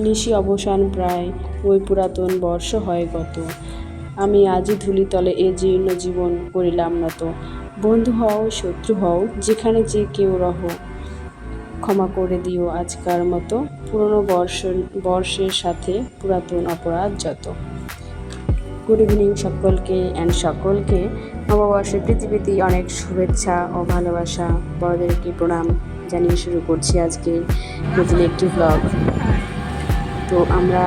নিশি অবসান প্রায়, ওই পুরাতন বর্ষ হয় গত। আমি আজই ধূলিতলে এ জীর্ণ জীবন করিলাম নত। বন্ধু হও শত্রু হও যেখানে যে কেউ রহ, ক্ষমা করে দিও আজকার মতো পুরনো বর্ষের সাথে পুরাতন অপরাধ যত। গুড ইভিনিং সকলকে সকলকে নববর্ষের পৃথিবীতে অনেক শুভেচ্ছা ও ভালোবাসা, বড়দেরকে প্রণাম জানিয়ে শুরু করছি আজকে নতুন একটি ব্লগ। তো আমরা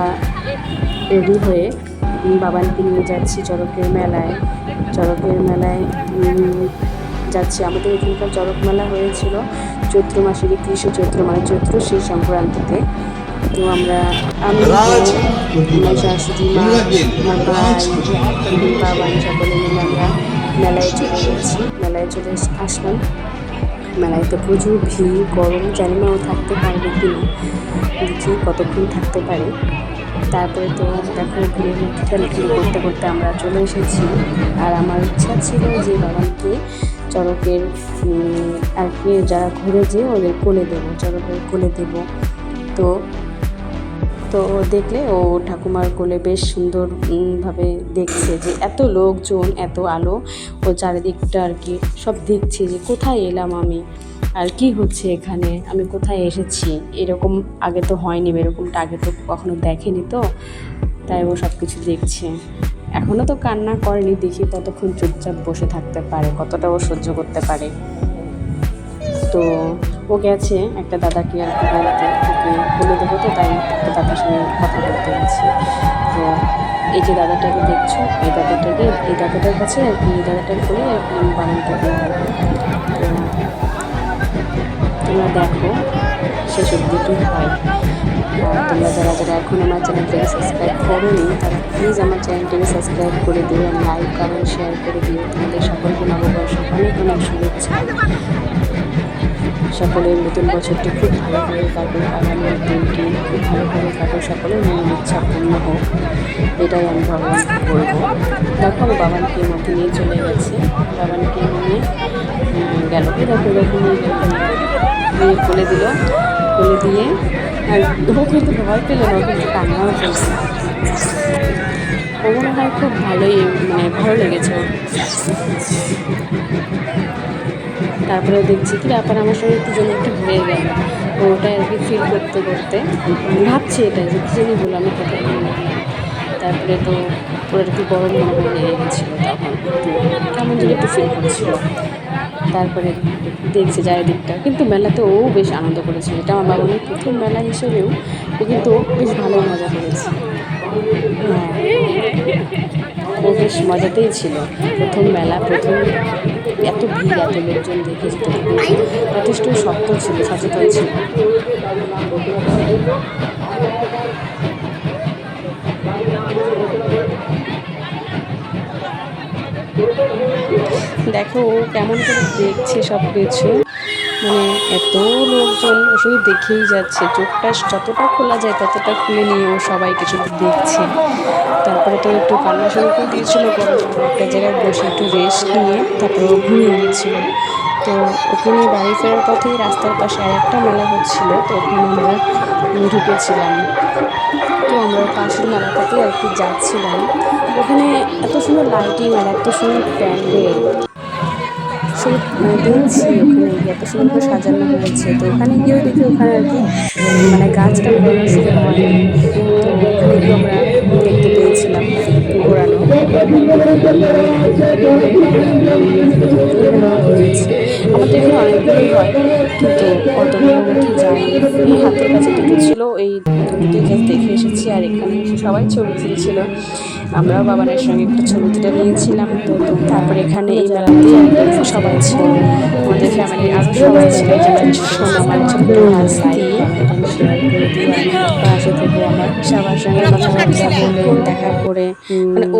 রেডি হয়ে বাবানকে নিয়ে যাচ্ছি চড়কের মেলায় যাচ্ছি। আমাদের এখানকার চড়ক মেলা হয়েছিল চৈত্র মাসের 31শে চৈত্র, মানে চৈত্র সেই সংক্রান্তিতে। তো আমি আমার শাশুড়ি মা, আমার ভাই, বাবান সকলে মিলে আমরা মেলায় চলে আসলাম। মেলায় তো প্রচুর ভিড়, গরম, জানি না ও থাকতে পারবে কি না, দেখি কতক্ষণ থাকতে পারে। তারপরে তো দেখো ঠেলাঠেলি করতে করতে আমরা চলে এসেছি। আর আমার ইচ্ছা ছিল যে বাবাকে চড়কের আর কি যারা ঘুরে যেয়ে ওদের কোলে দেবো, চড়কের কোলে দেবো। তো দেখলে ও ঠাকুমার কোলে বেশ সুন্দরভাবে দেখছে যে এত লোকজন, এত আলো, ও চারিদিকটা আর কি সব দেখছে যে কোথায় এলাম আমি, আর কি হচ্ছে এখানে, আমি কোথায় এসেছি। এরকম আগে তো হয়নি, এরকমটা আগে তো কখনো দেখেনি, তো তাই ও সব কিছু দেখছে। এখনও তো কান্না করেনি, দেখি কতক্ষণ চুপচাপ বসে থাকতে পারে, কতটা ও সহ্য করতে পারে। তো ও গেছে একটা দাদাকে আর কি বলতে, ওকে বলে দেবো, তো তাই একটা দাদার সঙ্গে কথা বলতে গেছি। তো এই যে দাদাটাকে দেখছো, এই দাদাটার কাছে আর কি, এই দাদাটার করে আর কি বানানটা দেওয়া হবে। তো তোমরা দেখো শেষ অবধি কী হয়। তোমরা যারা এখন আমার চ্যানেলটাকে সাবস্ক্রাইব করোনি, তারা প্লিজ আমার চ্যানেলটাকে সাবস্ক্রাইব করে দিও, লাইক কমেন্ট শেয়ার করে দিও। তোমাদের সকলকে নববর্ষ অনেক অনেক শুভেচ্ছা। সকলের নতুন বছরটি খুব ভালোভাবে কাটুক, আগামী দিনটি খুব ভালোভাবে কাটুক, সকলের মনের ইচ্ছা পূর্ণ হোক, এটাই আমি ভগবানকে বলবো। দেখো আমি বাবানকে মধ্যে নিয়ে চলে গেছে, বাবানকে নিয়ে গেল, নিয়ে কোলে দিয়ে, আর ও কিন্তু ভয় পেল না, কিন্তু কান্নাও করছে। ও মনে হয় খুব ভালো লেগেছে ওর। তারপরে দেখছি কি ব্যাপার, আমার সঙ্গে একটু হয়ে গেল, ওটা আর কি ফিল করতে করতে ভাবছি এটা যে কী জানি হলো, আমি কোথায় গেলাম। তারপরে তো ওর আর কি গরম লেগে গেছিলো, তখন কেমন যেন একটু ফিল করছিল। তারপরে দেখছি চারিদিকটা, কিন্তু মেলাতে ও বেশ আনন্দ করেছিল। এটা আমার বাবানের প্রথম মেলা হিসেবেও ও কিন্তু বেশ ভালো মজা করেছে। হ্যাঁ, ও বেশ মজাতেই ছিল। প্রথম এত ভিড়, এত লোকজন দেখে যেতে যথেষ্ট শক্ত ছিল, সচেতন ছিল। দেখো ও কেমন করে দেখছে সব কিছু, মানে এত লোকজন, ও শুধু দেখেই যাচ্ছে, চোখটা যতটা খোলা যায় ততটা খুলে নিয়ে ও সবাইকে শুধু দেখছে। তারপরে তো একটু কান্না শুরু করে দিয়েছিল, একটা জায়গায় বসে একটু রেস্ট নিয়ে তারপরে ও ঘুমিয়ে গিয়েছিল। তো ওকে নিয়ে বাড়ি ফেরার পথেই রাস্তার পাশে আর একটা মেলা হচ্ছিল, তো ওখানে আমরা ঢুকেছিলাম। তো আমরা পাশের মেলাটাতেই আর কি যাচ্ছিলাম। ওখানে এত সুন্দর লাইটিং আর এত সুন্দর প্যান্ডেল, দেখছি ওখানে এত সুন্দর করে সাজানো হয়েছে। তো ওখানে গিয়েও দেখি ওখানে আর কি গাছটা ঘোরানো শুরু হয়নি, তো ওখানে গিয়ে আমরা দেখতে পেয়েছিলাম ঘোরানো হয়েছে। আমাদের এখানে অনেকগুলোই হয়, কিন্তু অতগুলোর মধ্যে যাইনি। এই হাতের কাছে দুটো ছিল, এই দুটোই জাস্ট দেখে এসেছি। আর এখানে এসে সবাই ছবি তুলছিল, আমরাও বাবানের সঙ্গে একটু ছবি তুলে নিয়েছিলাম। তারপরে এখানে এই মেলাতেই আর কি সবাই ছিল, আমাদের ফ্যামিলির আরও সবাই ছিল, যেমন আমার ছোট্ট হাসতি পাশে থেকে আমার সবার সঙ্গে কথাবার্তা বলে দেখা করে,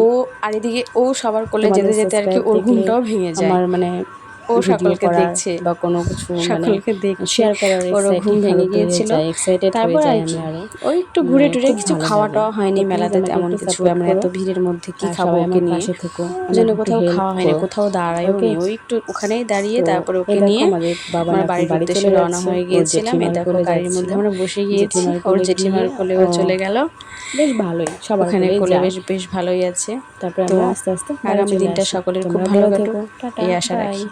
ও আর এদিকে ও সবার কোলে যেতে যেতে আর কি ওর ঘুমটাও ভেঙে যায়। আমার ও ভিডিও সকলকে করার দেখছে, বা কোনো কিছু মানে সকলকে দেখছে। শেয়ার করার ওরও ঘুম ভেঙে গিয়েছিল। এক্সাইটেড হয়ে তারপর যাই আর আমি কি আরও। ওই একটু ঘুরে টুরে খুব কিছু ভালো খাওয়া লাগে। টাওয়া হয়নি তো প্লিজ মেলাতে আমাকে তেমন একটু কিছু, সাপোর্ট আমরা করো এত ভিড়ের মধ্যে কি আর খাবো সবাই ওকে আমার নিয়ে, পাশে থেকো, ওই জন্য আমাকে একটু কোথাও হেল্প খাওয়া হয়নি, করো। কোথাও দাঁড়ায়ও ওকে। নি, ওই একটু ওখানেই দাঁড়িয়ে তো তারপরে এই ওকে দেখো নিয়ে আমাদের বাবা আমরা এখন বাড়ির বাড়ি উদ্দেশ্যে চলে রওনা যাচ্ছে, হয়ে ওর গিয়েছিলাম। এই জেঠিমার দেখো কোলে গাড়ির যাচ্ছে। মধ্যে আমরা বসে গিয়েছি, জেঠিমার ওর কোলে জেঠিমার গিয়ে কোলে ও চলে গেল। বেশ ভালোই, সবার ওখানে কোলেই কোলে যায়। বেশ বেশ ভালোই আছে। তারপরে তো আমরা আস্তে আস্তে বাড়ি আগামী চলে দিনটা আসি। সকলের খুব তোমরা ভালো ভালো কাটুক থেকো, টাটা, এই আশা বাই। রাখি।